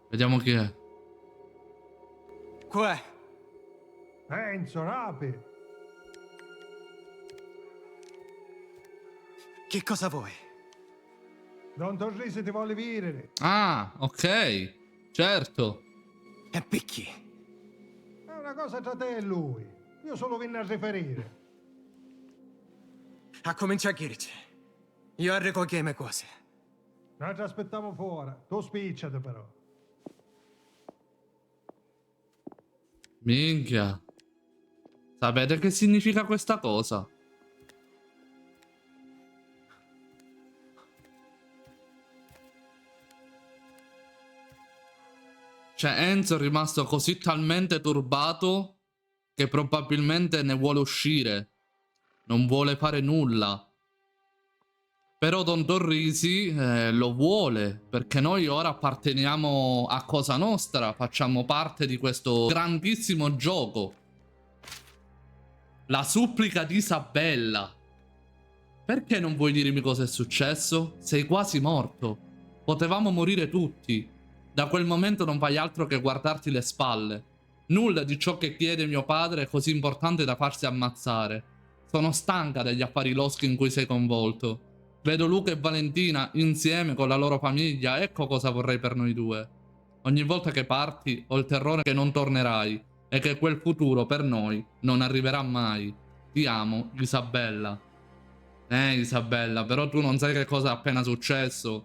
Vediamo chi è. Qua. Enzo, rapi! Che cosa vuoi? Don Torrisi ti vuole vedere. Ah, ok. Certo. E picchi. È una cosa tra te e lui. Io solo venne a riferire. A cominciare a dirci. Io arrivo che me cose. Noi ti aspettavo fuori. Tu spicciati però. Minchia. Sapete che significa questa cosa? Cioè, Enzo è rimasto così talmente turbato che probabilmente ne vuole uscire. Non vuole fare nulla. Però Don Torrisi lo vuole, perché noi ora apparteniamo a Cosa Nostra, facciamo parte di questo grandissimo gioco. La supplica di Isabella. Perché non vuoi dirmi cosa è successo? Sei quasi morto. Potevamo morire tutti. Da quel momento non fai altro che guardarti le spalle. Nulla di ciò che chiede mio padre è così importante da farsi ammazzare. Sono stanca degli affari loschi in cui sei coinvolto. Vedo Luca e Valentina insieme con la loro famiglia, ecco cosa vorrei per noi due. Ogni volta che parti ho il terrore che non tornerai e che quel futuro per noi non arriverà mai. Ti amo, Isabella. Isabella, però tu non sai che cosa è appena successo.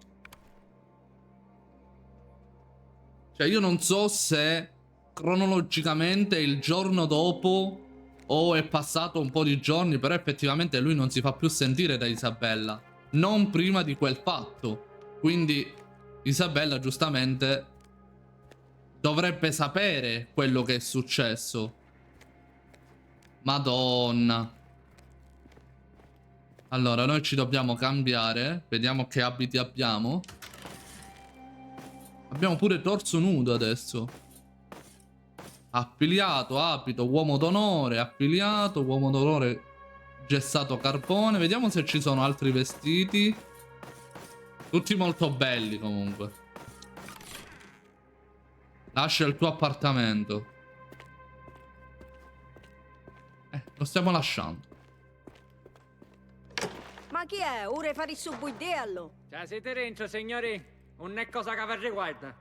Cioè io non so se cronologicamente il giorno dopo o è passato un po' di giorni, però effettivamente lui non si fa più sentire da Isabella. Non prima di quel fatto. Quindi Isabella giustamente dovrebbe sapere quello che è successo. Madonna. Allora, noi ci dobbiamo cambiare. Vediamo che abiti abbiamo. Abbiamo pure torso nudo adesso. Affiliato, abito, uomo d'onore, affiliato, uomo d'onore, gessato carbone. Vediamo se ci sono altri vestiti. Tutti molto belli comunque. Lascia il tuo appartamento. Lo stiamo lasciando. Ma chi è? Ora fare il subbuidello? Cioè, siete dentro, signori? Non è cosa che vi riguarda.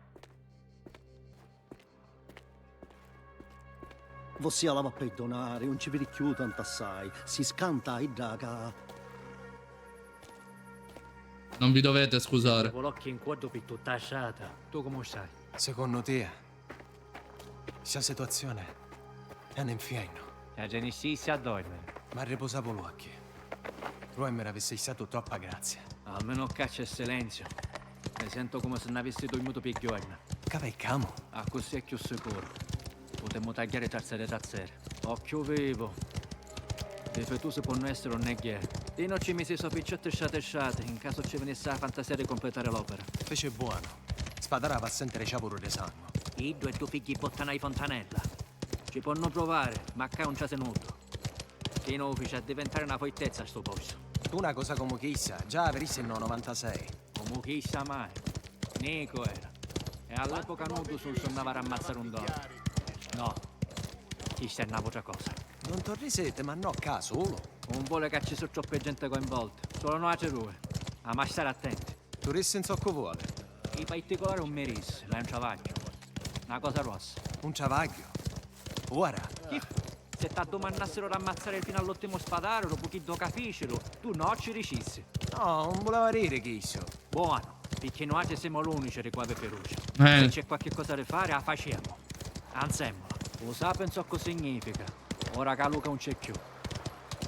Vostia la va a perdonare, non ci vedi più tanto assai. Si scanta e draga. Non vi dovete scusare. Con l'occhio in quadro per tutta sciata. Tu come stai? Secondo te, questa situazione è un inferno. La Genesis si addorme. Ma riposavo l'occhio. Roemer avesse stato troppa grazia. Almeno caccia e silenzio. Mi sento come se ne avessi dormito per giorni. Cavecamo. Ah, così è più sicuro. Potremmo tagliare tazzere tazzere. Occhio vivo. Le fetuse possono essere un neghiere. Io non ci misi sopra picciotte sciate in caso ci venisse la fantasia di completare l'opera. Fece buono. Spadara va a sentire ciavolo di sangue. I due tuoi figli bottanai fontanella. Ci possono provare, ma qua non c'è tenuto. Che non ufficia a diventare una foittezza a sto posto. Tu una cosa come chissà, già avresti no 96. Come chissà mai. Nico era. E all'epoca nudo non sonnava a ammazzare un dono. No. Chi sta in altra cosa. Non tornisete, ma no a caso, uno. Non vuole che ci sia troppa gente coinvolta. Solo noi a cerue. Ma stare attenti. Turisti in so che vuole. In particolare un meris, là un ciavaglio. Una cosa rossa. Un ciavaglio. Ora. Chi? Se ti domandassero di ammazzare fino all'ultimo spadaro, dopo chi lo capiscero, tu no ci ricissi. No, non voleva dire chi so. Buono, perché noi ci siamo l'unici di qua per Perugia. Eh. Se c'è qualche cosa da fare, la facciamo. Ansemmo. Lo sa, penso cosa significa. Ora che Luca non c'è più.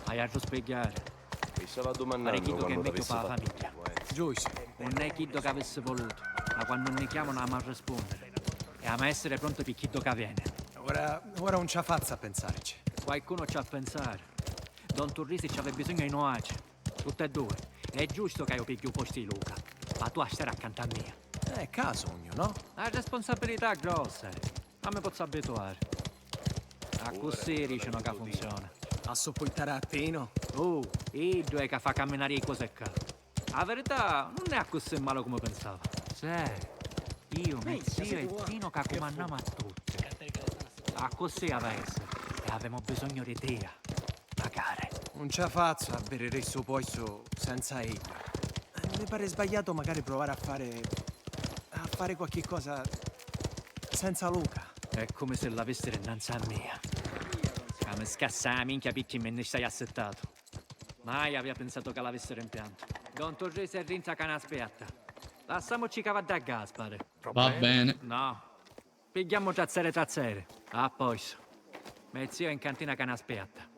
Hai a spiegare. Mi stava Pare domandando chi che è quando meglio t'avessi per la fatto famiglia. Giusto. Non è chi che avesse voluto, ma quando ne chiamano ama rispondere. E ama essere pronto per chi che viene. Ora non c'ha fazza a pensarci. Qualcuno c'ha a pensare. Don Turrisi ci aveva bisogno di noace. Tutte e due. È giusto che io picchi un posto di Luca. Ma tu stare accanto a me. Caso ognuno, no? La responsabilità è grossa. Ma mi posso abituare. A così dicono che funziona. A sopportare a Tino. I due che fa camminare le cose qua. La verità non è così male come pensavo. Sì. Io, mio zio e Tino che comandiamo a tutti. A così aveva essere. E avevamo bisogno di te. Magari. Non ce la faccio a bere resto poi senza egli. Non mi pare sbagliato magari provare a fare qualche cosa senza Luca. È come se l'avessero innanzi a me. Come scassa la minchia picchi me ne stai assettato. Mai aveva pensato che l'avessero in pianto. Don Torrese e Rinza che ne aspetta. Lasciamoci cavare da Gaspare. Va bene. No. Pigliamo trazzere. A poi. Mio zio è in cantina che ne aspetta.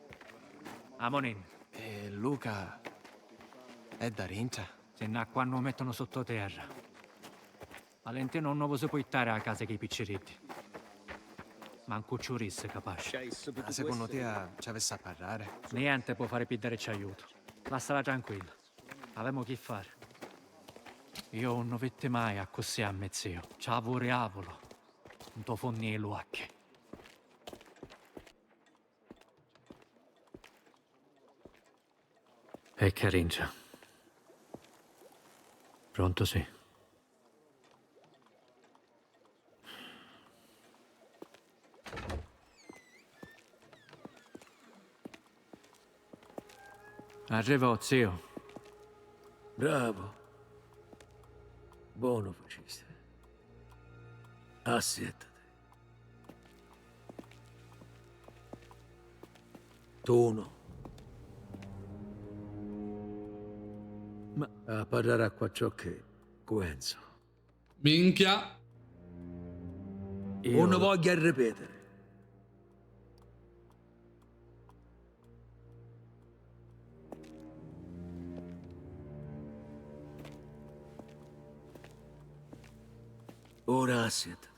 A Monin. E Luca è da Rinta? Se ne quando mettono sottoterra. Valentino non lo si può ittare a casa che i picciretti. Manco ciurisse capace. Ma secondo te ci avesse a parlare? Niente può fare più darci aiuto. Lasciala tranquilla. Avemo chi fare. Io non vette mai a così a me zio. C'ha voreavolo. Non to fonni e luacche. E Caringia. Pronto sì. Arrivo, zio. Bravo. Buono faciste. Assietate. Tu no. Ma a parlare a qua ciò che Coenzo. Minchia. Io non voglio ripetere. Ora assietate.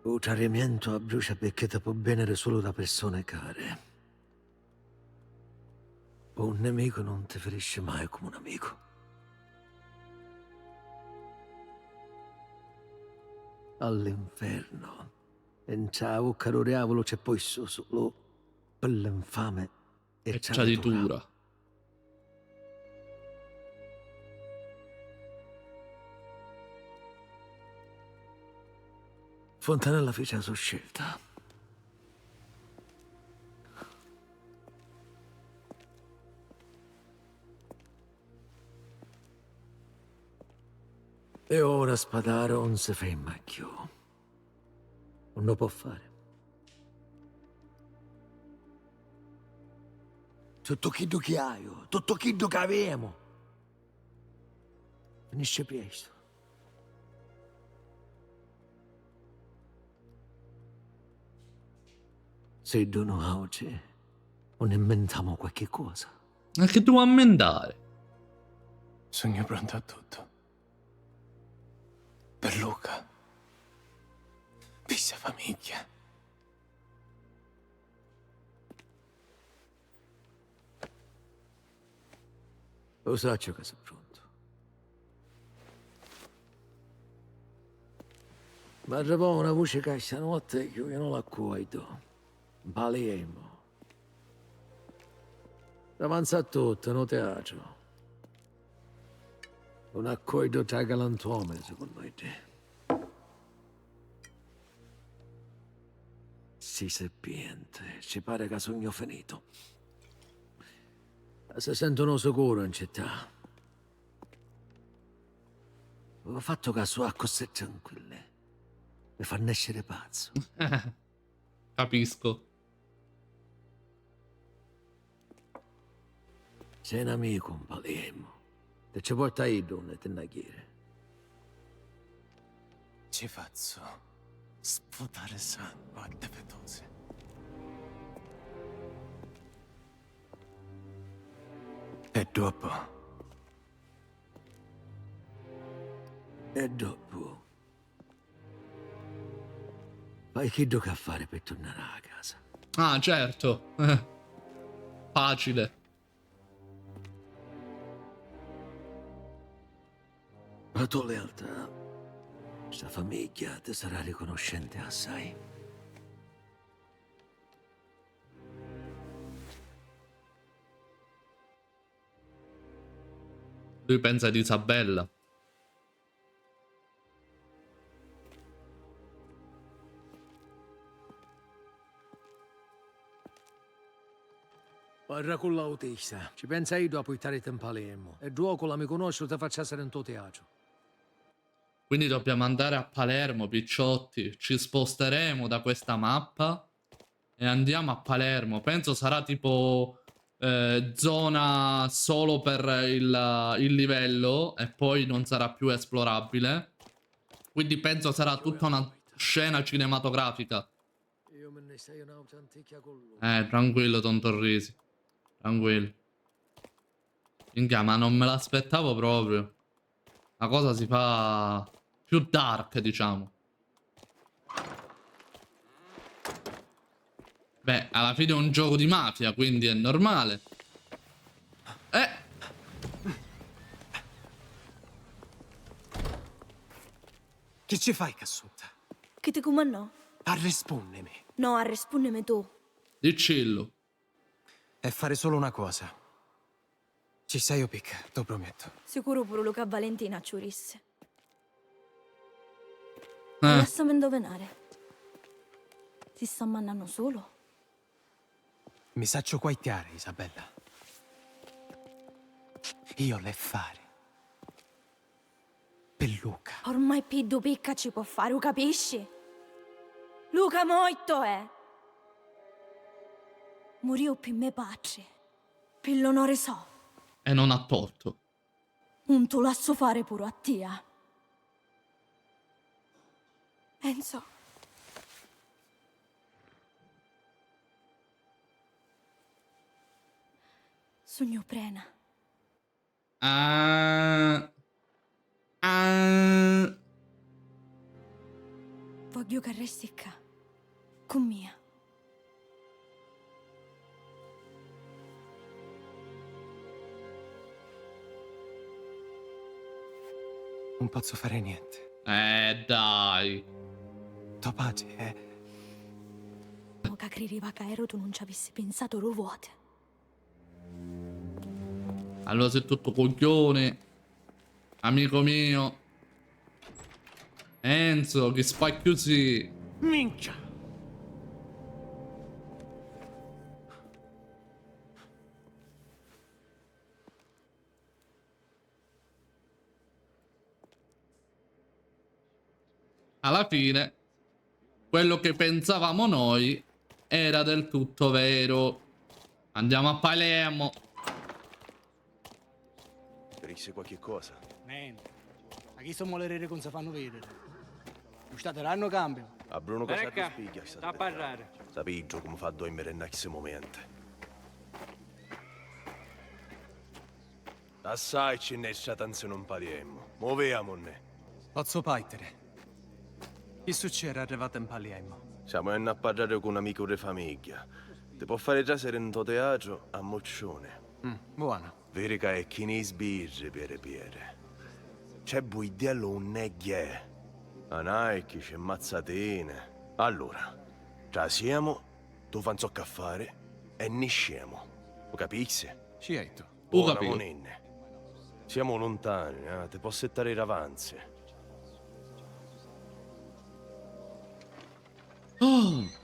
Un tradimento a bruciapicchia può venire solo da persone care. Un nemico non ti ferisce mai come un amico. All'inferno. In ciao caro diavolo c'è poi solo per l'infame e Ciaditura. Fontanella fece la sua scelta. E ora Spadaro non si ferma più. Non lo può fare. Tutto quello che hai, tutto quello che avevamo, finisce presto. Se dono oggi, non inventiamo qualche cosa. Ma che devo ammendare? Sono pronto a tutto. Per Luca. Pissa famiglia. Lo saccio che sei pronto. Ma arrivò una voce che stanotte che io non la cuoio. Baliemo. Avanza tutto, non teatro. Un accordo tra galantuomini, secondo te. Sì, serpiente, ci pare che sogno finito. Si sentono sicuro in città. Ho fatto caso a cose tranquille. Mi fa nascere pazzo. Capisco. Sei un amico, un Baliemo. Te ci porta io, donne, te ne chiede. Ci faccio sputare sangue a defetose. E dopo? E dopo? Fai che do che fare per tornare a casa. Ah, certo. Facile. la tua lealtà, sta famiglia ti sarà riconoscente assai. Lui pensa ad Isabella. Parla con l'autista. Ci pensa io a portare in Palermo. E gioco la mi conosco ti faccia essere in tuo teatro. Quindi dobbiamo andare a Palermo, picciotti. Ci sposteremo da questa mappa e andiamo a Palermo. Penso sarà tipo zona solo per il livello e poi non sarà più esplorabile. Quindi penso sarà tutta una scena cinematografica. Io me ne stai un'auto antica con lui. Tranquillo, Don Torrisi. Tranquillo. Minchia, ma non me l'aspettavo proprio. La cosa si fa più dark, diciamo. Beh, alla fine è un gioco di mafia, quindi è normale. Che ci fai, Cassuta? Che ti comandò? A rispondimi. No, a rispondimi tu. Dicillo. È fare solo una cosa. Ci sei o picca, te lo prometto. Sicuro pure Luca Valentina ci urisse. Lasciami indovinare. Si sta mandando solo? Mi saccio quaittiare, Isabella. Io le fare. Per Luca. Ormai Piddo picca ci può fare, lo capisci? Luca molto è. Morì per me pace. Per l'onore so. E non ha torto. Non te lascio fare pure a tia. Enzo. Sogno prena. Voglio che resti qua. Con mia. Non posso fare niente. Dai. Tuo pace è... Che crediva che ero tu non ci avessi pensato ero vuote. Allora sei tutto coglione. Amico mio. Enzo, che fai così? Minchia! Alla fine, quello che pensavamo noi era del tutto vero. Andiamo a Palermo. Risse qualche cosa. Niente. Ma chi sono le come si fanno vedere? Non state l'anno cambio. A Bruno cosa Ecca, ti spiglia? sta a parlare. Sapigio come fa dormire in questo momento. Assai ci ne tanto non parliamo. Muoviamone. Posso paitere. Che succede arrivato in Palermo? Siamo a parlare con un amico di famiglia. Ti può fare già se in tuo teatro a moccione. Buono. Verica è chi ne sbirri, Piere. C'è buidello un neghie. A Nike, c'è mazzatine. Allora, già siamo, tu fai ciò che fare e ne scemo. Lo capisci? Ci hai tu. Ho Ora, capito. monenne. Siamo lontani, ti posso settare in avanzi. Oh.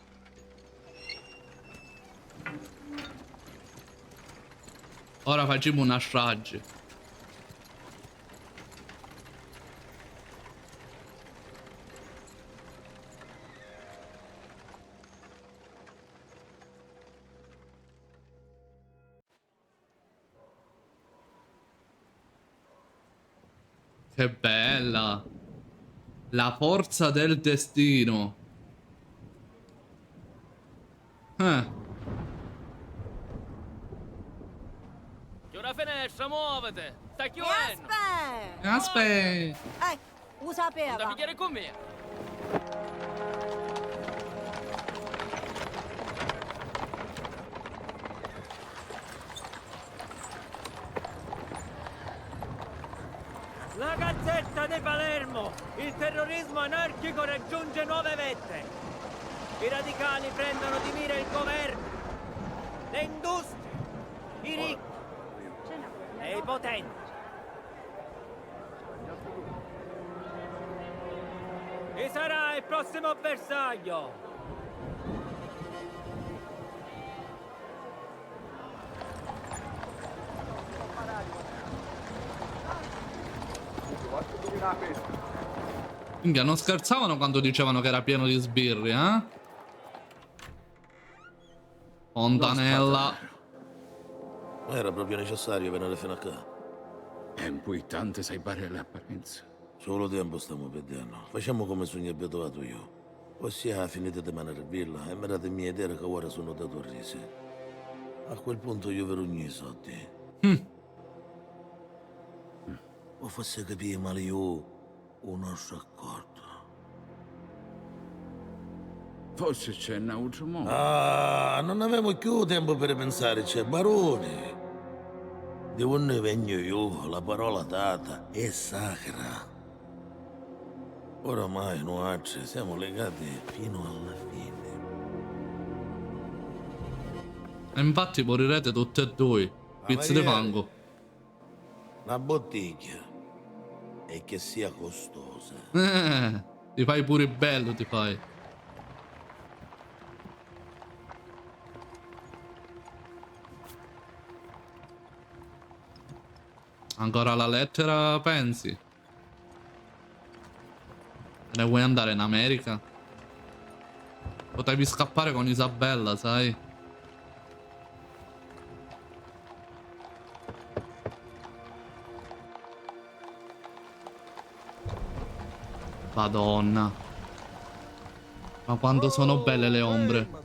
Ora facciamo una strage. Che bella. La forza del destino. Chiudi la finestra, muovete! Sta chiudendo! Aspetta. Lo Da sapeva. picchiare con me! La Gazzetta di Palermo! Il terrorismo anarchico raggiunge nuove vette! I radicali prendono di mira il governo, le industrie, i ricchi e i potenti. Chi sarà il prossimo bersaglio? Minchia, non scherzavano quando dicevano che era pieno di sbirri, eh? Fontanella. Era proprio necessario venire fino a qua. È inquietante salvare le apparenze. Solo tempo stiamo perdendo. Facciamo come sogno abituato io. Ossia, finite di manervilla e mi date mia idea che ora sono da Torrisi. A quel punto io verogno i soldi. O forse capire male io un nostro accordo. Forse c'è un altro modo. Ah, non avevo più tempo per pensare, c'è barone. Di onde vengo io, la parola data è sacra. Oramai noi siamo legati fino alla fine. E infatti morirete tutti e due. Pizzi di fango. Una bottiglia. E che sia costosa. Ti fai pure bello, ti fai. Ancora la lettera, pensi? Te ne vuoi andare in America? Potevi scappare con Isabella, sai? Madonna. Ma quanto sono belle le ombre.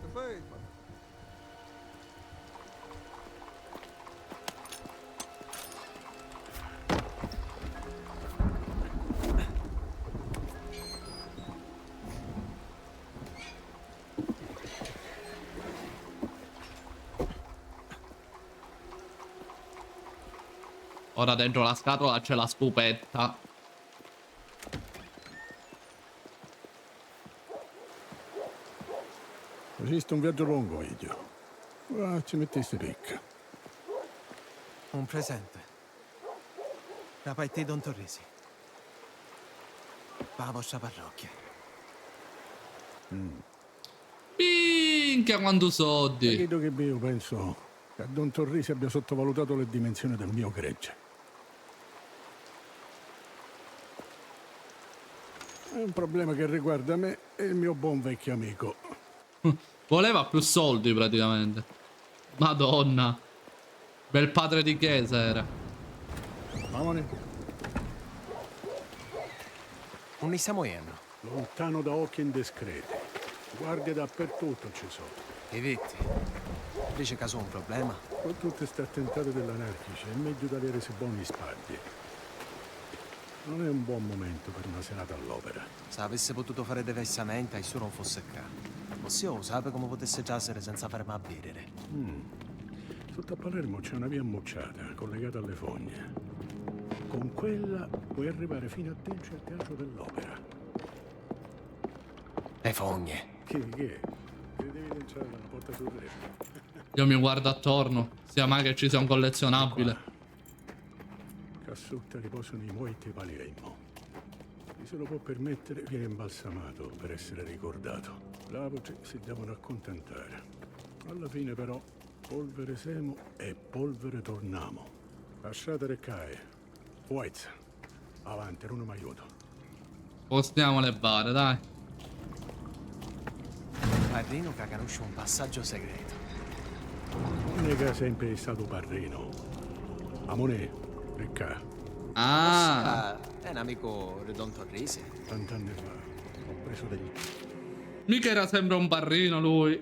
Ora dentro la scatola c'è la scopetta. Esiste un viaggio lungo, Idio. Ah, ci mettesti ricca. Un presente. Da parte di Don Torrisi. Per la vostra parrocchia. Minchia quanto soldi. Credo che io penso che a Don Torrisi abbia sottovalutato le dimensioni del mio gregge. È un problema che riguarda me e il mio buon vecchio amico. Voleva più soldi praticamente. Madonna. Bel padre di chiesa era. Mamone, Non ne stiamo iendo. lontano da occhi indiscreti. Guardie dappertutto ci sono. E vedi? Dice caso un problema? Con tutte queste attentate dell'anarchici è meglio da avere se buoni spagli. Non è un buon momento per una serata all'opera. Se avesse potuto fare dei vessamenti, e non fosse qua. Ossia, sape come potesse già essere senza fare mai a bere. Sotto a Palermo c'è una via ammucciata, collegata alle fogne. Con quella puoi arrivare fino a dentro al teatro dell'opera. Le fogne. Che? Se devi entrare dalla porta sul re. Io mi guardo attorno. Sia mai che ci sia un collezionabile. Cassuta riposano i molti Palermo. Chi se lo può permettere viene imbalsamato per essere ricordato. Lavoci si devono accontentare. Alla fine però, polvere semo e polvere tornamo. Lasciate recare. White, avanti, non mi aiuto. Postiamo le bare, dai. Parrino che conosce un passaggio segreto. Non è che è sempre stato Parrino. Amone, recca. Ah. È un amico di Don Torrisi. 80 anni fa ho preso degli... Mica era sempre un parrino lui.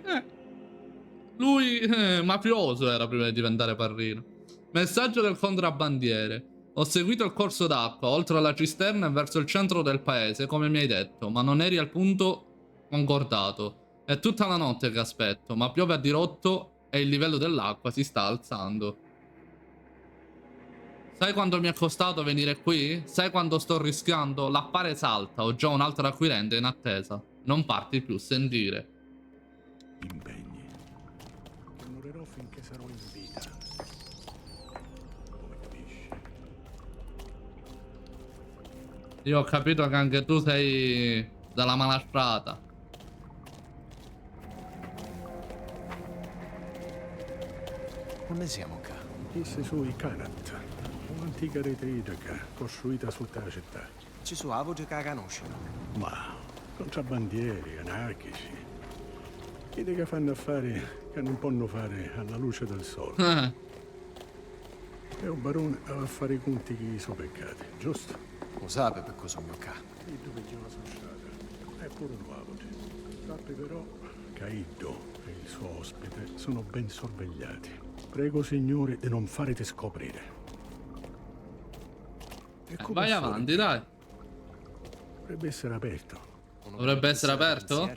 Lui mafioso era prima di diventare parrino. Messaggio del contrabbandiere. Ho seguito il corso d'acqua oltre alla cisterna e verso il centro del paese, come mi hai detto, ma non eri al punto concordato. È tutta la notte che aspetto, ma piove a dirotto e il livello dell'acqua si sta alzando. Sai quanto mi è costato venire qui? Sai quanto sto rischiando? L'affare salta, ho già un altro acquirente in attesa. Non parti più, sentire. Impegni. Che onorerò finché sarò in vita. Come capisci? Io ho capito che anche tu sei dalla malastrata. Come siamo qua? Disse su i Kanat, un'antica rete idrica costruita su tutta la città. Ci sono la voce che la conoscono. Ma contrabbandieri, anarchici, idee che fanno affari che non possono fare alla luce del sole. E un barone aveva a fare i conti con i suoi peccati, giusto? Lo sape per cosa sono qua. E dove io sono stata? È pure nuovo. Sappi però che Iddo e il suo ospite sono ben sorvegliati. Prego, signori, di non farete scoprire. Vai avanti, dai. Dovrebbe essere aperto. Dovrebbe essere aperto?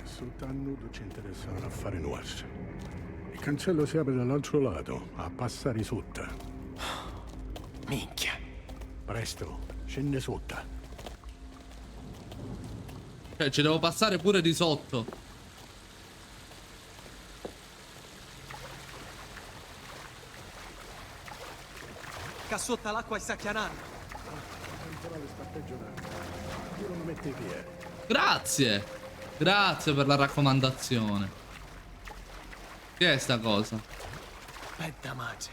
Soltanto nudo ci interessa un affare nuovo. Il cancello si apre dall'altro lato, a passare sotto. Minchia. Presto, scende sotto. Cioè, ci devo passare pure di sotto. Che sotto l'acqua sta chianando. Il temporale sta peggiorando. Io non metto i piedi. Grazie. Grazie per la raccomandazione. Che è sta cosa? Aspetta, mace.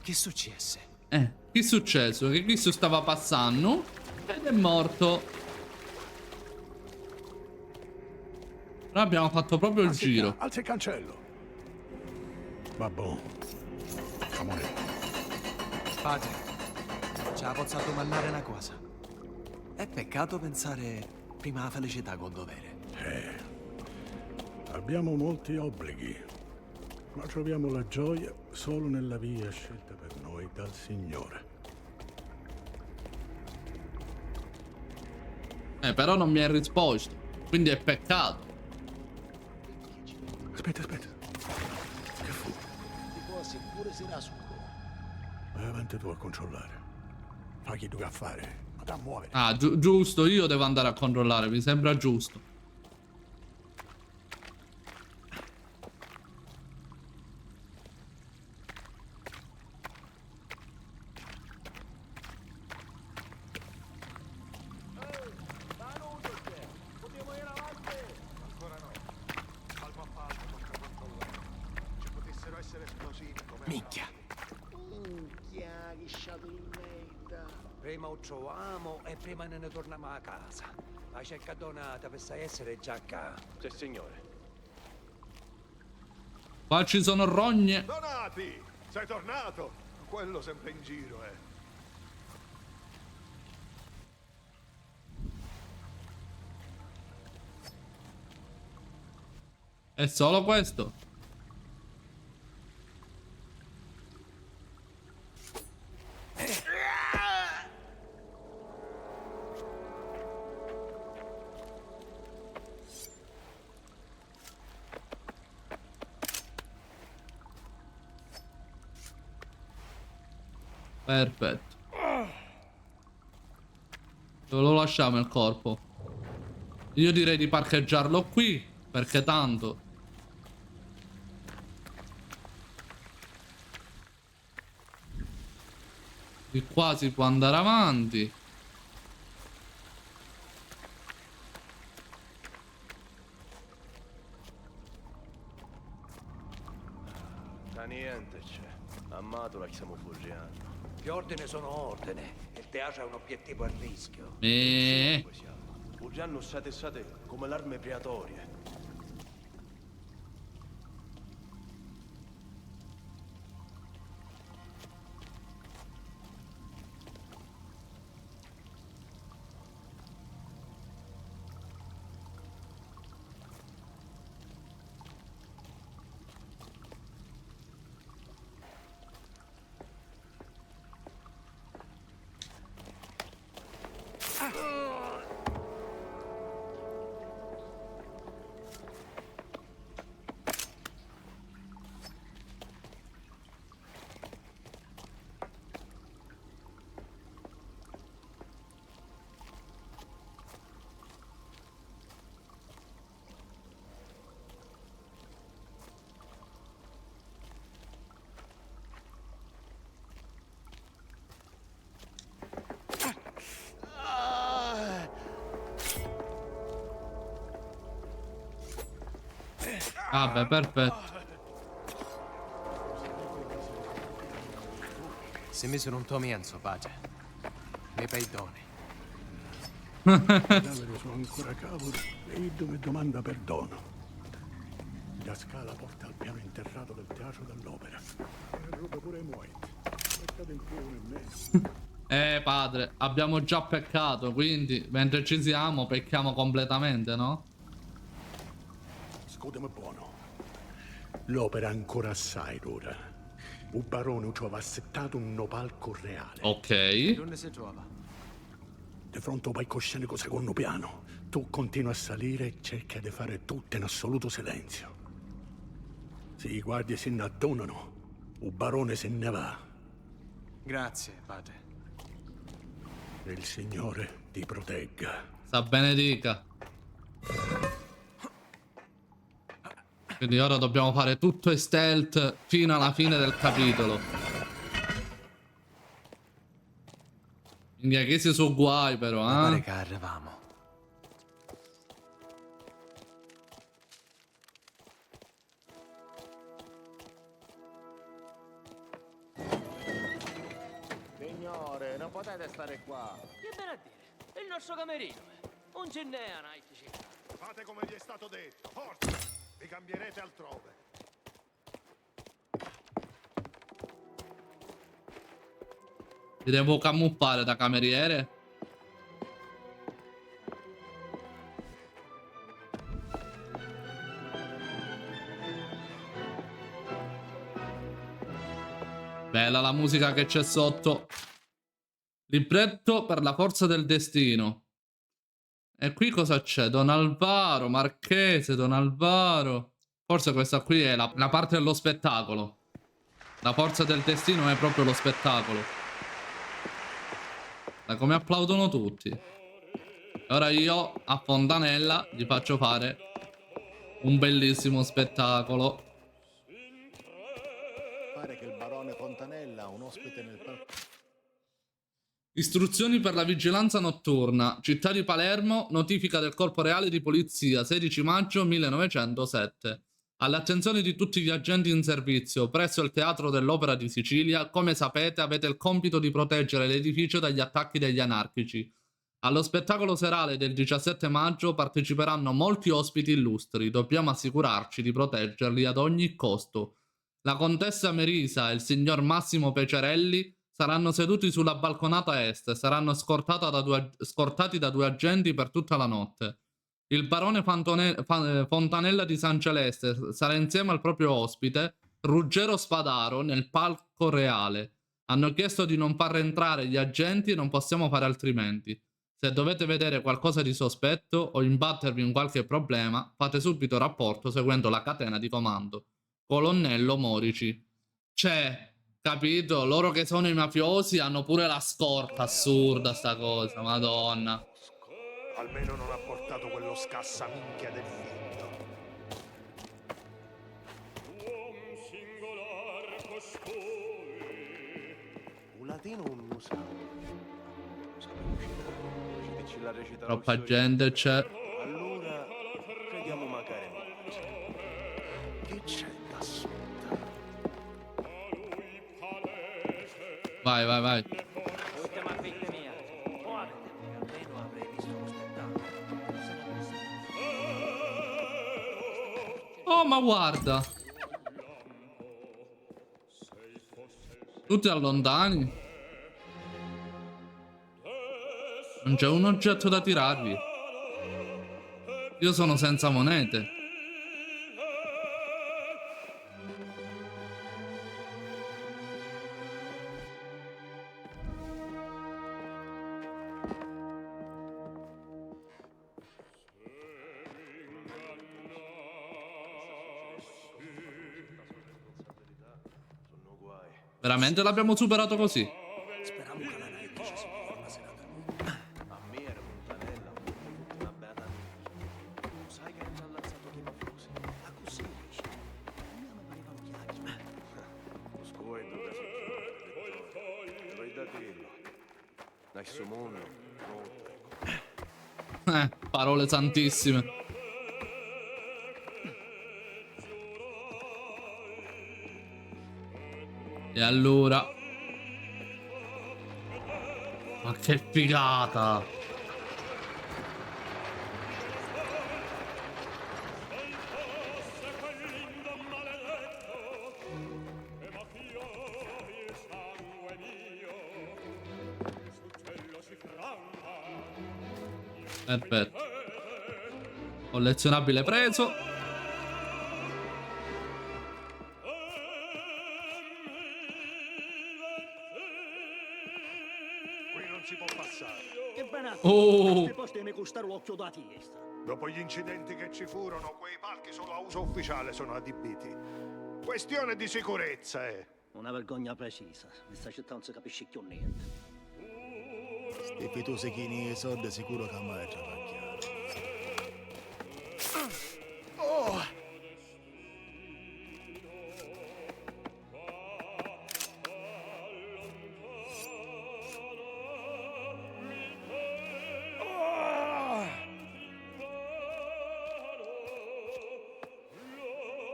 Che successe? Che è successo? Che Cristo stava passando ed è morto. Noi abbiamo fatto proprio il giro. Alza il cancello. Va buono. Amore. Padre, ci ha pozzato mannare una cosa. È peccato pensare prima alla felicità col dovere. Abbiamo molti obblighi, ma troviamo la gioia solo nella via scelta per noi dal Signore. Però non mi hai risposto. Quindi è peccato. Aspetta. Che fu? Vai avanti tu a controllare. Fai chi tu a fare. Ma da muovere. Ah, giusto, io devo andare a controllare, mi sembra giusto. Minchia. Che sciato in merda. Prima lo troviamo e prima ne torniamo a casa. La cerca donata per essere già qua. Sì, signore. Qua ci sono rogne. Donati! Sei tornato? Quello sempre in giro, È solo questo. Perfetto. Dove lo lasciamo il corpo? Io direi di parcheggiarlo qui, perché tanto di qua si può andare avanti. Da niente c'è. Amatola che stiamo fuggiando. Gli ordini sono ordini. Il teatro è un obiettivo a rischio. Fuggiando sate come l'arme preatorie. Vabbè, perfetto. Se mi sono un tomienzo, pace. Mi perdoni. Cadavere sono ancora cavoli e Iddo mi domanda perdono. La scala porta al piano interrato del teatro dell'opera. E ruba pure Moit. Peccato in più nemmeno. Padre, abbiamo già peccato, quindi mentre ci siamo pecchiamo completamente, no? Scusami buono. L'opera ancora assai dura. Un barone ci aveva assettato un palco reale. Ok. Dove si trova? Di fronte al palcoscenico secondo piano. Tu continui a salire e cerchi di fare tutto in assoluto silenzio. Se i guardie se ne adonano, un barone se ne va. Grazie, padre. E il Signore ti protegga. Sa benedica. Quindi ora dobbiamo fare tutto in stealth fino alla fine del capitolo. Quindi che si sono guai però, Mi pare eh? che arriviamo. Signore, non potete stare qua. Che bene a dire? È il nostro camerino. Un ginnea, Nike. Fate come vi è stato detto, forza! Vi cambierete altrove. Mi devo camuffare da cameriere? Bella la musica che c'è sotto. Libretto per la forza del destino. E qui cosa c'è? Don Alvaro, Marchese, Don Alvaro. Forse questa qui è la parte dello spettacolo. La forza del destino è proprio lo spettacolo. Da come applaudono tutti. E ora io a Fontanella gli faccio fare un bellissimo spettacolo. Pare che il barone Fontanella ha un ospite nel palco. Istruzioni per la vigilanza notturna. Città di Palermo, notifica del Corpo Reale di Polizia, 16 maggio 1907. All'attenzione di tutti gli agenti in servizio presso il Teatro dell'Opera di Sicilia, come sapete avete il compito di proteggere l'edificio dagli attacchi degli anarchici. Allo spettacolo serale del 17 maggio parteciperanno molti ospiti illustri, dobbiamo assicurarci di proteggerli ad ogni costo. La contessa Merisa e il signor Massimo Pecerelli saranno seduti sulla balconata est e saranno scortati da due agenti per tutta la notte. Il barone Fontanella di San Celeste sarà insieme al proprio ospite, Ruggero Spadaro, nel palco reale. Hanno chiesto di non far entrare gli agenti e non possiamo fare altrimenti. Se dovete vedere qualcosa di sospetto o imbattervi in qualche problema, fate subito rapporto seguendo la catena di comando. Colonnello Morici. C'è, capito? Loro che sono i mafiosi hanno pure la scorta. Assurda sta cosa, madonna. Almeno non ha portato quello scassaminchia del figlio. Un latino o un musano? La recita Troppa gente c'è. Allora, vediamo magari. Che c'è da sotto? Vai, vai, vai. Ultima figlia mia. Muovete, almeno avrei visto lo spettacolo. Oh, ma guarda. Tutti allontani. Non c'è un oggetto da tirarvi. Io sono senza monete. Veramente l'abbiamo superato così? Speriamo che la Nike ci sia per una serata. A me era Montanella, una beata amica. Sai che non ci ha lanciato dei mafiosi? Ma così dici? A me mi parevano chiacchiere. Lo scoido da sotto. Vuoi da dirlo? Dai suo mondo, Parole santissime. E allora... Ma che figata! Perfetto. Collezionabile preso. Qui non si può passare. Che benazzo! Oh! Questi posti mi costano l'occhio da testa. Dopo gli incidenti che ci furono, quei palchi solo a uso ufficiale sono adibiti. Questione di sicurezza, Una vergogna precisa. In questa città non si capisce più niente. E tu sei chi ne soldi sicuro che mai travagliare. Oh!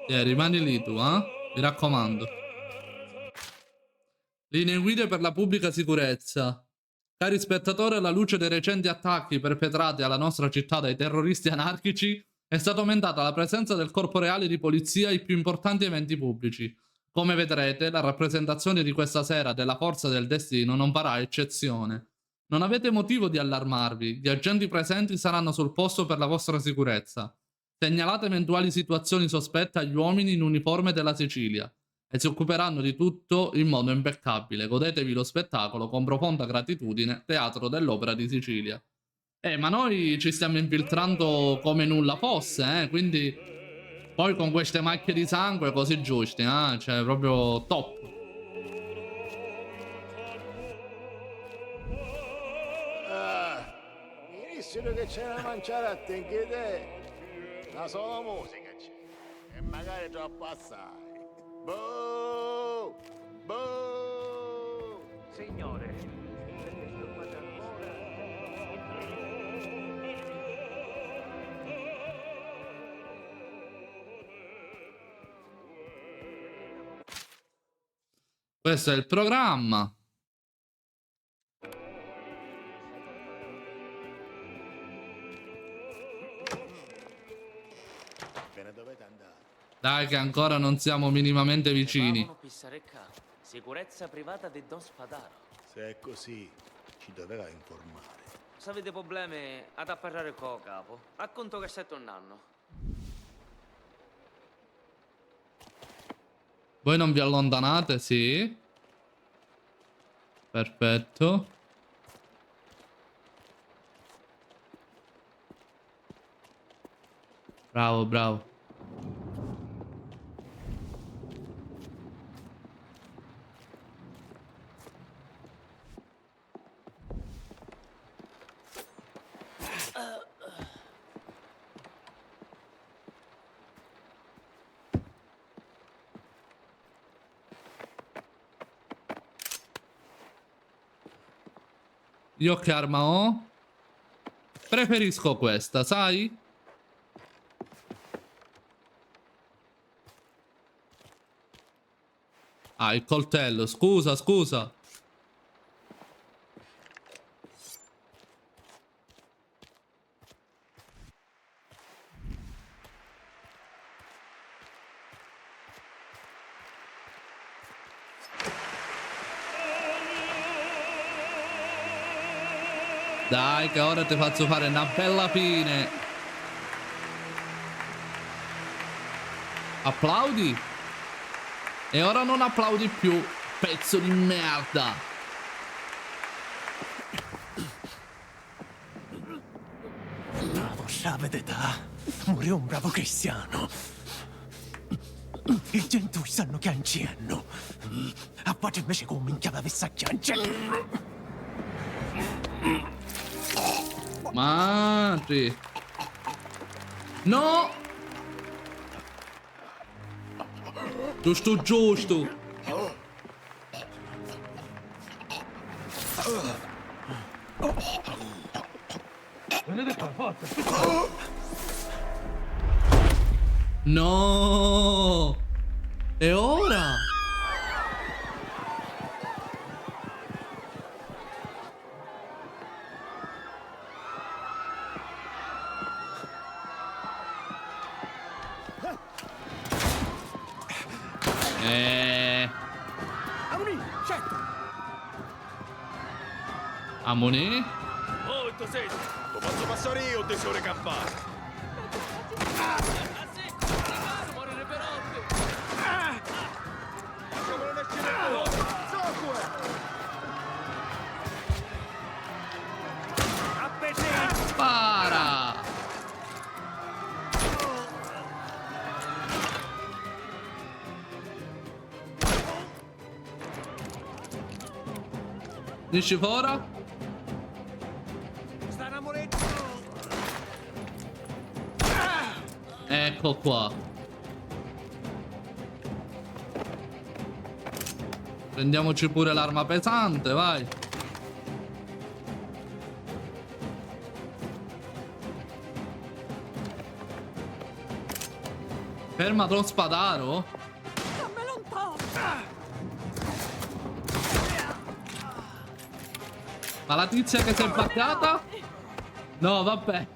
Rimani lì tu, mi raccomando. Linee guida per la pubblica sicurezza. Cari spettatori, alla luce dei recenti attacchi perpetrati alla nostra città dai terroristi anarchici, è stata aumentata la presenza del corpo reale di polizia ai più importanti eventi pubblici. Come vedrete, la rappresentazione di questa sera della Forza del Destino non farà eccezione. Non avete motivo di allarmarvi, gli agenti presenti saranno sul posto per la vostra sicurezza. Segnalate eventuali situazioni sospette agli uomini in uniforme della Sicilia e si occuperanno di tutto in modo impeccabile. Godetevi lo spettacolo con profonda gratitudine, Teatro dell'Opera di Sicilia. Ma noi ci stiamo infiltrando come nulla fosse, quindi poi con queste macchie di sangue così giusti, cioè proprio top. Inizio che c'è da mangiare a te, anche te. La sola musica c'è. E magari troppo assai. Boh! Boh! Signore, questo è il programma. Dai che ancora non siamo minimamente vicini. Sicurezza privata di Don Spadaro. Se è così, ci doveva informare. Se avete problemi, ad a parlare con capo. Racconto che stai tornando. Voi non vi allontanate, sì? Perfetto. Bravo, bravo. Io che arma ho? Preferisco questa, sai? Ah, il coltello, scusa, scusa. Dai che ora ti faccio fare una bella fine. Applaudi? E ora non applaudi più, pezzo di merda. La vostra vedetà muore un bravo cristiano. I gentili sanno che anziano. A parte invece come minchiava questa chiancia. Madre. No. Giusto, giusto. No. E ora? Amone. Oh, tu sei! Lo posso passare io, tesoro campano! Morire per otte. Lasciamolo nascere! Spara! Dici fora? Ecco qua. Prendiamoci pure l'arma pesante, vai. Ferma lo spadaro. Ma la tizia che si è baccata? No, vabbè.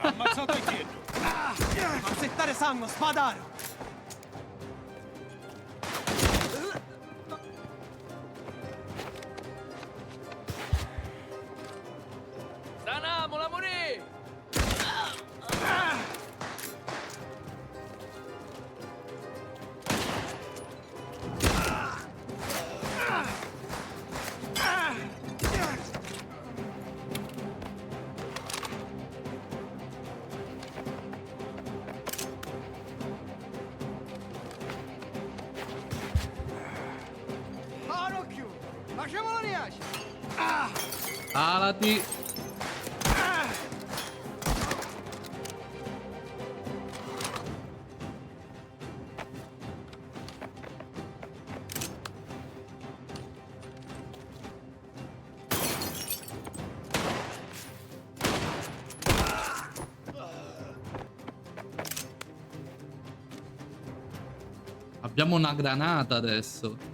Ammazzato il dietro. Azzettare sangue, spadaro. Sanamo la morì. Alati. Abbiamo una granata adesso.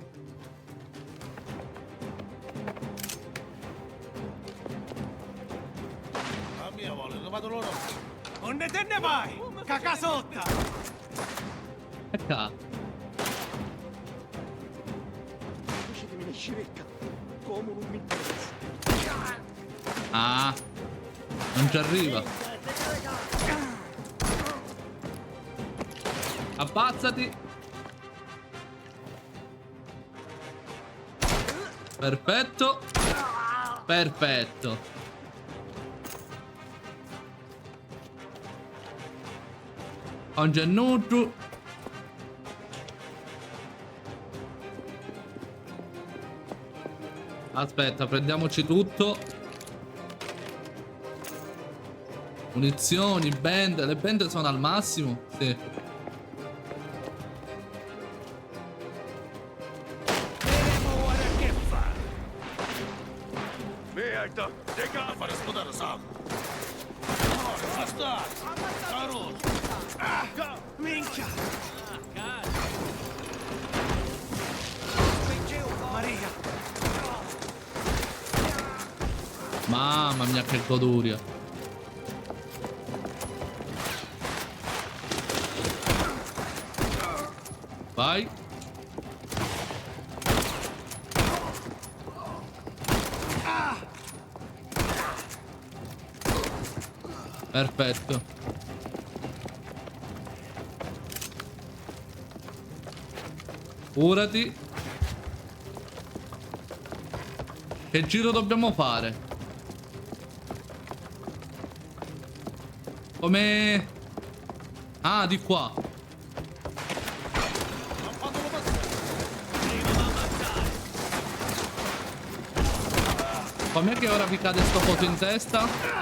Non te ne vai! Cacasotta! Ecco. Ah. Non ci arriva. Abbazzati. Perfetto. Perfetto. Un gennuto. Aspetta, prendiamoci tutto. Munizioni, bende. Le bende sono al massimo? Sì. Merda! Deca! Fare spadare sangue! Bastardo! Caroso! Minchia! Maria! Mamma mia, che goduria. Vai. Perfetto. Curati. Che giro dobbiamo fare? Come... Ah, di qua. Com'è che ora vi cade sto coso in testa?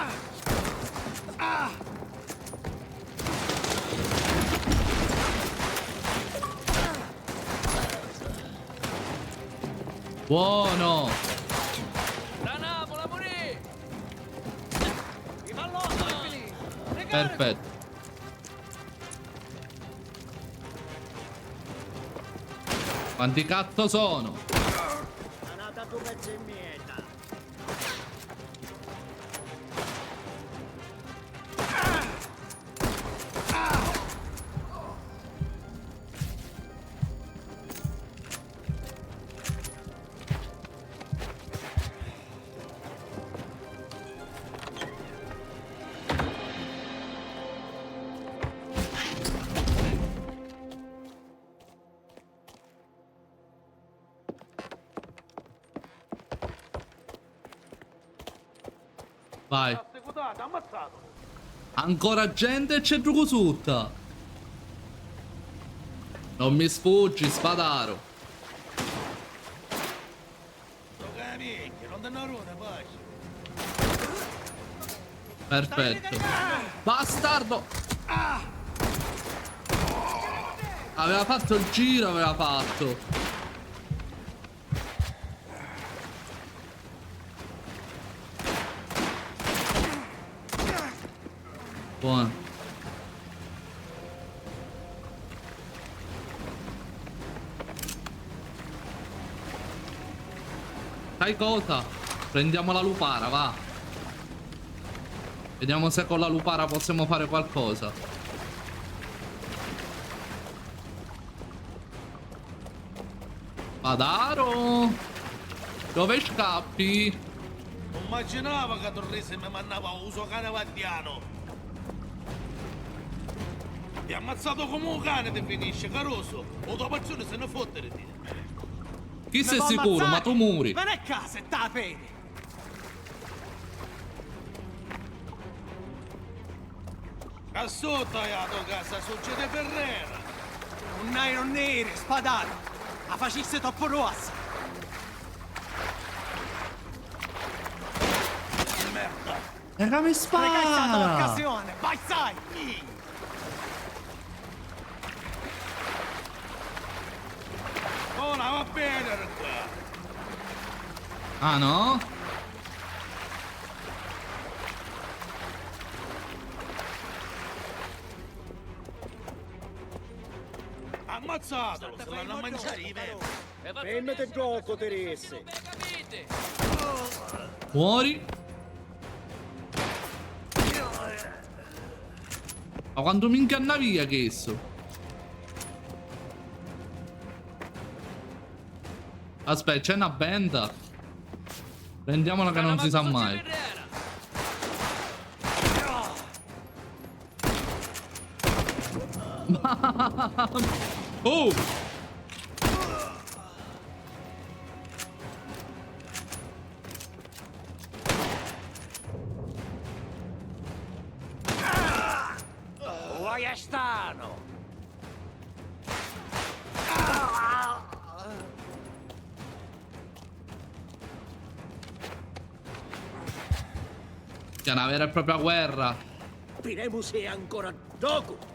Buono! Perfetto. Quanti cazzo sono? Vai. Ancora gente e c'è Drucusutta. Non mi sfuggi, spadaro. Perfetto. Bastardo. Aveva fatto il giro, aveva fatto. Buono. Sai cosa? Prendiamo la lupara, va. Vediamo se con la lupara possiamo fare qualcosa. Spadaro! Dove scappi? Non immaginavo che Torrese mi mandava un suo cane guardiano. Ti ha ammazzato come un cane, ti finisce, caroso. O tua persona se ne fottere di. Chi sei sicuro? Ma tu muri. Non è casa, è da pene. A sotto hai dato casa, succede Ferrera. Un nairo nero, spadato. La facisse troppo rossa. Merda. E come spara? L'occasione, vai sai. Ora va bene, qua. Ah no? Ammazzatelo, se l'hanno a mangiare i veri. Fermate gioco, Terese. Muori. Ma quando mi inganna via che esso? Aspetta, c'è una benda. Prendiamola che non si sa mai. Oh! Guaiastano! C'è una vera e propria guerra. Piremus è ancora gioco.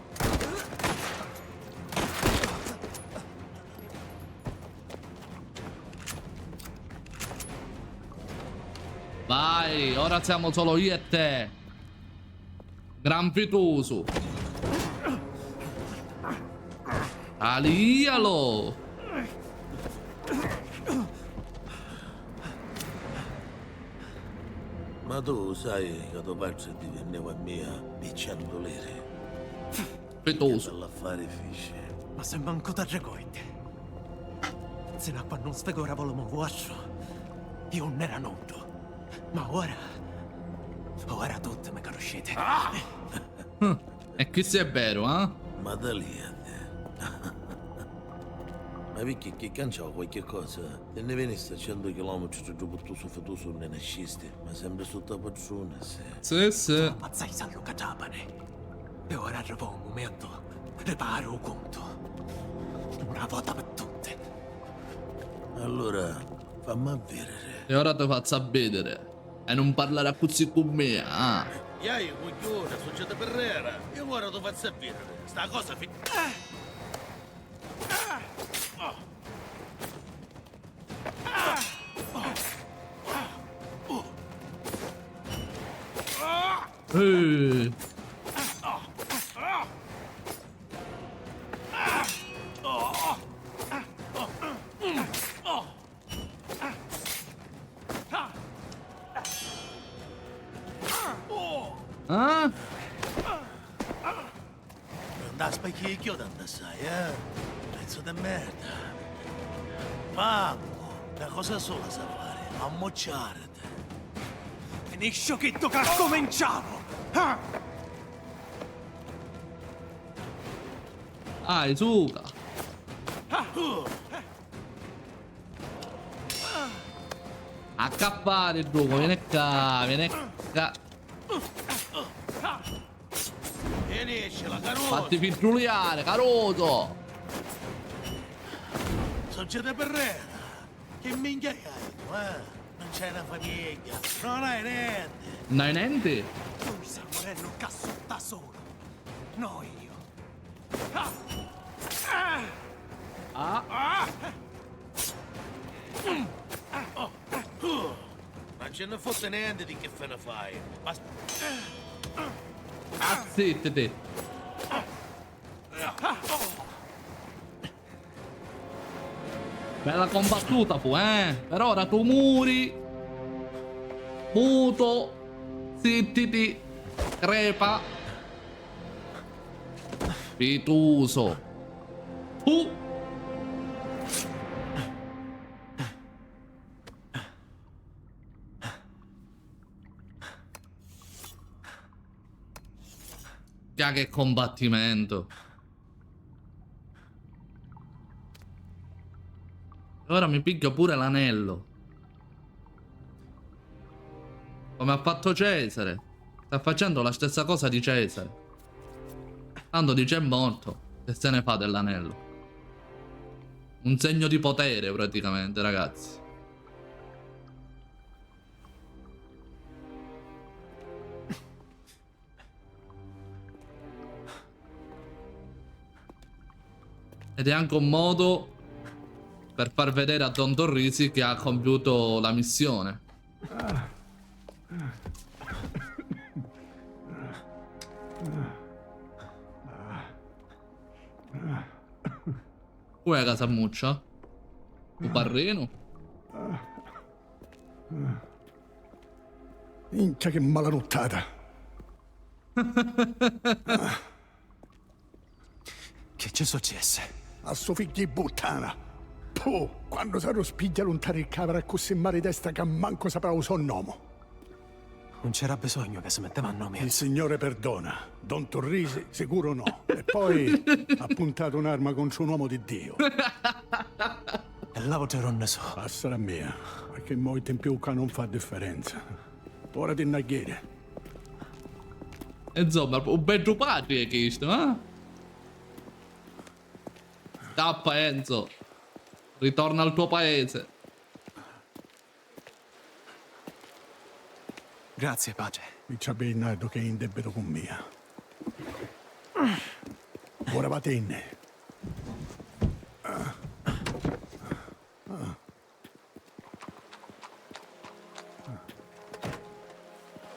Vai, ora siamo solo io e te. Gran Fituso. Alialo. Ma tu sai che tuo padre divenneva mia picciando lire. Fituso. L'affare fisce. Ma se manco da regoite. Se l'acqua non sfegora volemo vostro. Io non era noto. Ma ora tutti mi conoscete. E questo è vero, eh? Ma da lì a te. Ma perché che canciavo qualche cosa? Te ne veniste a 100 km giù per tu su Fituso non ne nasciste. Ma sempre sotto la padrona, Sì, sì. Ammazzai San Luca Giapane. E ora arriva un momento. Riparo un conto. Una volta per tutte. Allora, fammi vedere. E ora ti faccio a vedere. E non parlare così con me, ah. Io coglione, succede Ferrera. Io ora ti faccio a vedere. Sta cosa Ah? Non da specchio tanto sai, Pezzo di merda. Mamma, la cosa sola sa fare, ammocciarti. Finiscio che tocca cominciamo. Ah, suga. Accappare il gioco, vieni qua, vieni qua. Vieni, la caruso. Fatti fintuliare, caroso. Succede per re. Che minchia hai tu, eh? Non c'è una famiglia, non hai niente. Non hai niente? Tu stai morendo un cazzo da solo. No io. Non ce ne fotte niente di che fe ne fai. Ma... Zittiti. Bella combattuta fu, Per ora tu muri. Muto. Zittiti. Crepa. Pituso. Tu. Che combattimento. Ora mi piglio pure l'anello. Come ha fatto Cesare. Sta facendo la stessa cosa di Cesare. Tanto dice è morto. E se ne fa dell'anello. Un segno di potere praticamente, ragazzi. Ed è anche un modo per far vedere a Don Torrisi che ha compiuto la missione. Uè, Casammuccia? Un parrino? Minchia che malanottata. Che ci successe? A suo figlio di puttana. Puh, quando sarò spiglia lontano il camera così in mare destra che manco saprà usare un nome. Non c'era bisogno che si metteva a nome. Il Signore perdona. Don Torrisi sicuro no. E poi ha puntato un'arma contro un uomo di Dio. E l'altro non ne so. Sarà mia, perché molto in più qua non fa differenza. Ora ti naghiere. Insomma, un bel padre è questo, eh? Scappa, Enzo. Ritorna al tuo paese. Grazie, pace. Mi c'ha Bernardo che è in debito con mia. Ora vatene.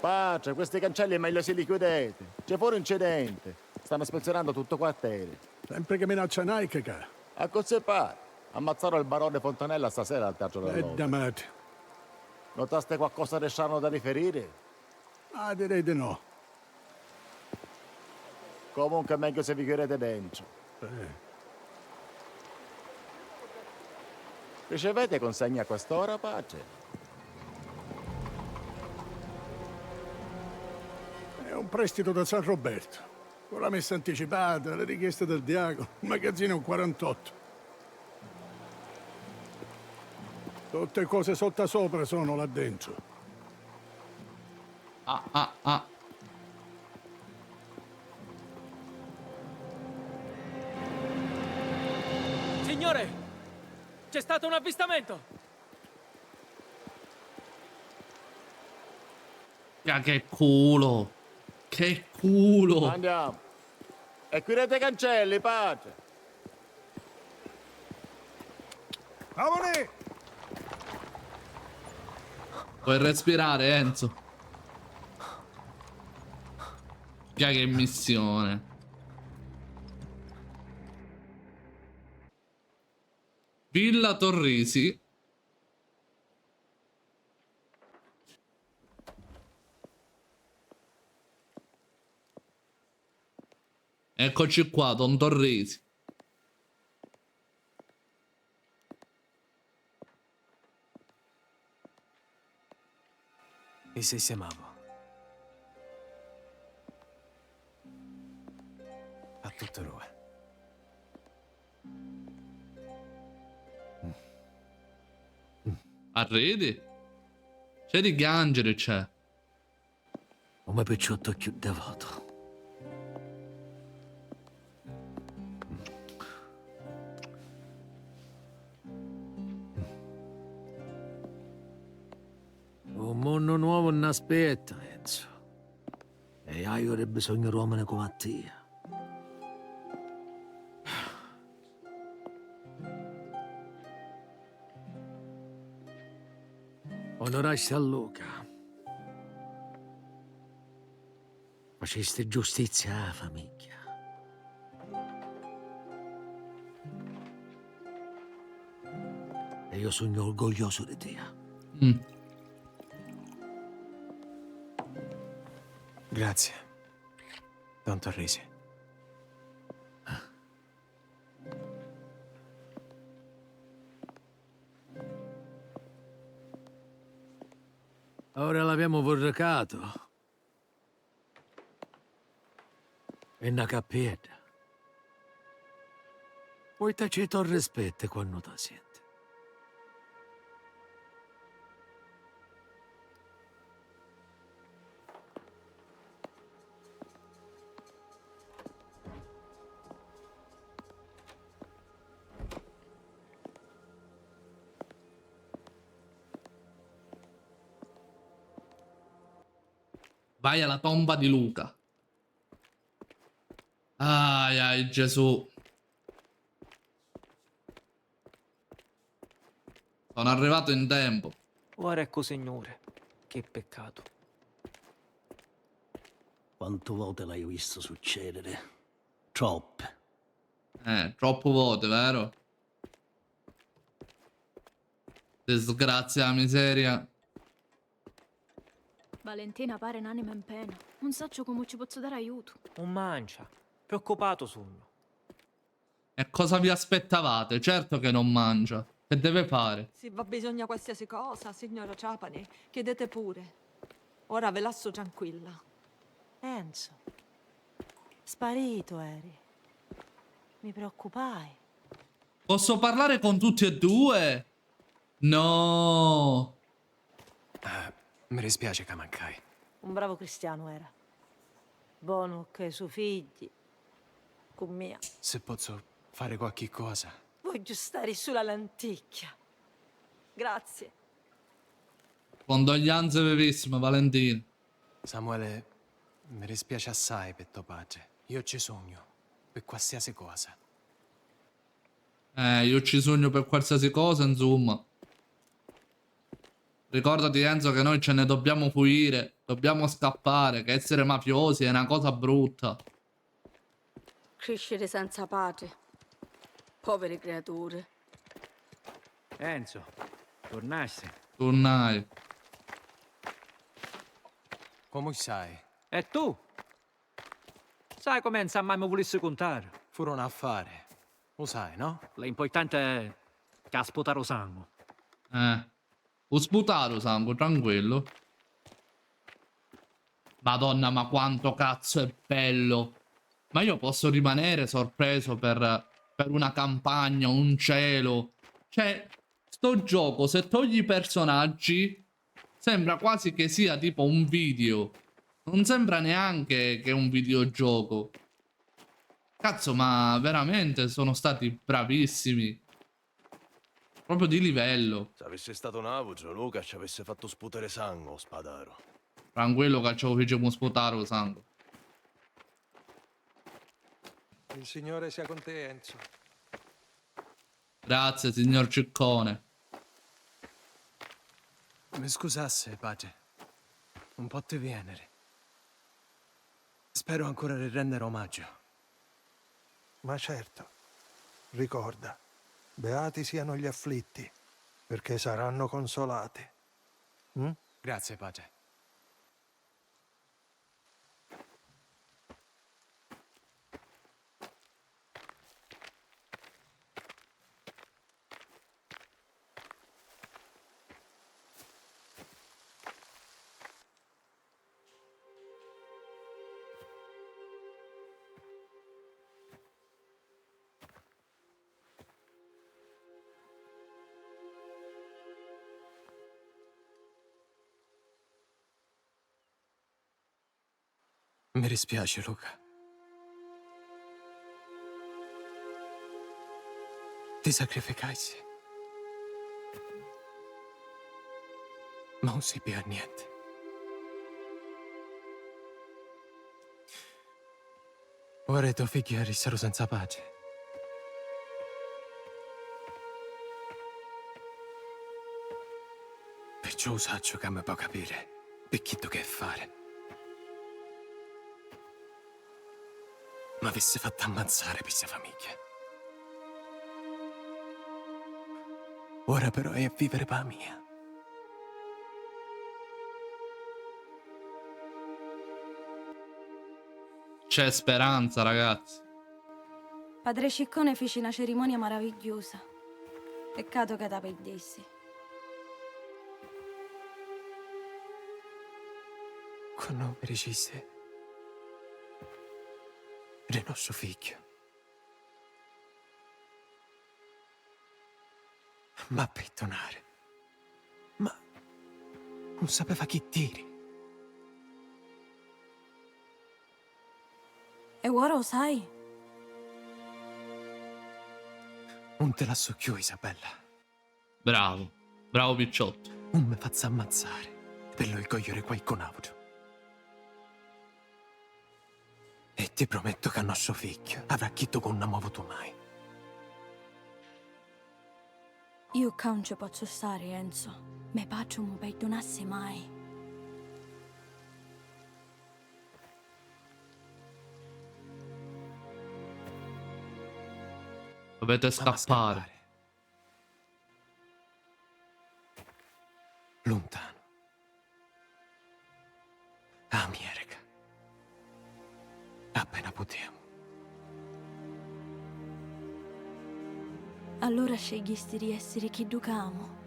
Pace, questi cancelli è meglio se li chiudete. C'è fuori un incidente. Stanno spezionando tutto quartiere. Sempre che minaccia Nike, ca. A cos'è pare? Ammazzarono il barone Fontanella stasera al teatro dell'Opera. Damate. Notaste qualcosa di strano da riferire? Ah, direi di no. Comunque è meglio se vi chiudete dentro. Ricevete consegna a quest'ora, pace? È un prestito da San Roberto. Con la messa anticipata, le richieste del diacono, il magazzino è un 48. Tutte cose sotto sono là dentro. Signore, c'è stato un avvistamento. Che culo. Che culo. Andiamo. E chiudete i cancelli, pace. Avone! Puoi respirare, Enzo. Che missione. Villa Torrisi. Eccoci qua, Don Torrisi. E se siamavo? A tutte rue. Arredi? C'è di Gangere, c'è. Come picciotto più devoto. Un mondo nuovo non aspetta, Enzo. E io avrei bisogno di uomini come te. Onorasti a Luca. Faceste giustizia alla famiglia. E io sono orgoglioso di te. Grazie. Don Torrisi. Ora l'abbiamo vorrecato. E una cappietta. Poi tacito il rispetto quando ti senti. Vai alla tomba di Luca. Ai ai Gesù. Sono arrivato in tempo. Ora ecco, signore. Che peccato. Quante volte l'hai visto succedere? Troppe. Troppo volte, vero? Disgrazia, miseria. Valentina pare un'anima in pena. Non so come ci posso dare aiuto. Non mangia. Preoccupato sono. E cosa vi aspettavate? Certo che non mangia. Che deve fare? Se va bisogna qualsiasi cosa, signora Ciapani, chiedete pure. Ora ve lascio tranquilla. Enzo, sparito eri. Mi preoccupai. Posso parlare con tutti e due? No. Mi dispiace che mancai. Un bravo cristiano era. Buono che i suoi figli. Con mia. Se posso fare qualche cosa. Voglio stare sulla lenticchia. Grazie. Condoglianze vivissime, Valentina. Samuele, mi dispiace assai per tuo padre. Io ci sogno per qualsiasi cosa. Io ci sogno per qualsiasi cosa, insomma. Ricordati, Enzo, che noi ce ne dobbiamo fuggire. Dobbiamo scappare, che essere mafiosi è una cosa brutta. Crescere senza pace. Povere creature. Enzo, tornassi. Tornai. Come sai? E tu? Sai come insomma mi volessi contare? Furono un affare. Lo sai, no? L'importante è che ha sputato sangue. Ho sputato sangue, tranquillo. Madonna, ma quanto cazzo è bello. Ma io posso rimanere sorpreso per una campagna, un cielo. Cioè, sto gioco, se togli i personaggi, sembra quasi che sia tipo un video. Non sembra neanche che è un videogioco. Cazzo, ma veramente sono stati bravissimi. Proprio di livello. Se avesse stato un avucio, Luca ci avesse fatto sputare sangue, spadaro. Tranquillo che ci facciamo sputare lo sangue. Il Signore sia con te, Enzo. Grazie, signor Ciccone. Mi scusasse, pace. Un po' ti venere. Spero ancora di rendere omaggio. Ma certo, ricorda, beati siano gli afflitti, perché saranno consolati. Grazie, pace. Mi dispiace, Luca. Ti sacrificassi. Ma non si più a niente. Ora i tuoi figli restano senza pace. Perciò usaggio che mi può capire per chi tu che fare. Ma avesse fatto ammazzare per questa famiglia. Ora però è a vivere per la mia. C'è speranza, ragazzi. Padre Ciccone fece una cerimonia meravigliosa. Peccato che da perdessi. Quando mi diceste del nostro figlio, ma perdonare, ma non sapeva chi dire. E ora lo sai? Non te la so più, Isabella. Bravo. Bravo Picciotto. Non mi faccia ammazzare per lo cogliere qualcun altro. E ti prometto che il nostro figlio avrà chiesto con non avuto mai. Io qua non ci posso stare, Enzo. Me faccio mi perdonasse mai. Dovete scappare. Lontano. America. Appena potevo. Allora scegliesti di essere chi ducamo.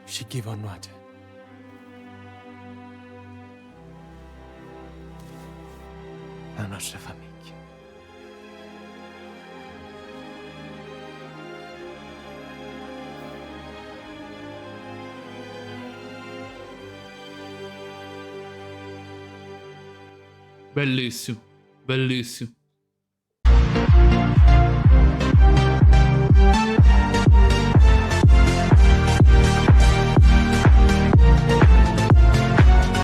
Sceglievo a nuoto. La nostra famiglia. Bellissimo. Bellissimo.